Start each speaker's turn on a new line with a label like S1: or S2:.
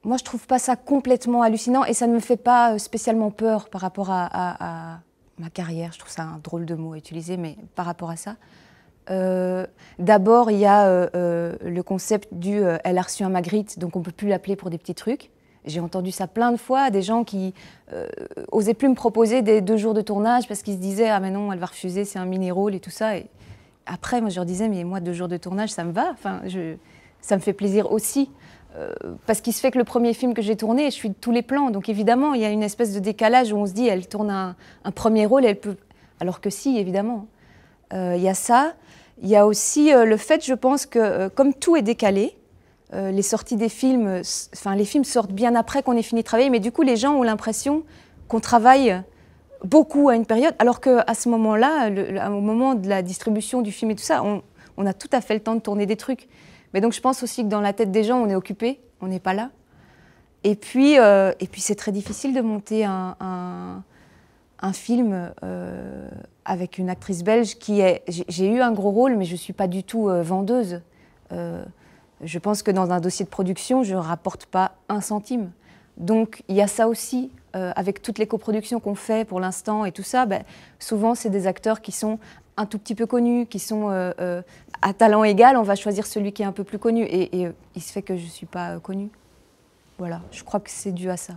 S1: moi, je trouve pas ça complètement hallucinant et ça ne me fait pas spécialement peur par rapport à ma carrière. Je trouve ça un drôle de mot à utiliser, mais par rapport à ça. D'abord, il y a le concept du elle a reçu un Magritte, donc on ne peut plus l'appeler pour des petits trucs. J'ai entendu ça plein de fois, des gens qui osaient plus me proposer des 2 jours de tournage parce qu'ils se disaient ah mais non, elle va refuser, c'est un mini-rôle et tout ça. Et après, moi je leur disais mais moi 2 jours de tournage, ça me va, enfin, ça me fait plaisir aussi. Parce qu'il se fait que le premier film que j'ai tourné, je suis de tous les plans, donc évidemment il y a une espèce de décalage où on se dit elle tourne un premier rôle, elle peut... alors que si, évidemment. Il y a ça. Il y a aussi le fait, je pense, que comme tout est décalé, les sorties des films, enfin les films sortent bien après qu'on ait fini de travailler, mais du coup les gens ont l'impression qu'on travaille beaucoup à une période, alors qu'à ce moment-là, au moment de la distribution du film et tout ça, on a tout à fait le temps de tourner des trucs. Mais donc je pense aussi que dans la tête des gens, on est occupé, on n'est pas là. Et puis c'est très difficile de monter un film avec une actrice belge qui est... J'ai eu un gros rôle, mais je ne suis pas du tout vendeuse. Je pense que dans un dossier de production, je ne rapporte pas 1 centime. Donc il y a ça aussi, avec toutes les coproductions qu'on fait pour l'instant et tout ça, ben, souvent c'est des acteurs qui sont un tout petit peu connus, qui sont à talent égal, on va choisir celui qui est un peu plus connu. Et il se fait que je ne suis pas connue. Voilà, je crois que c'est dû à ça.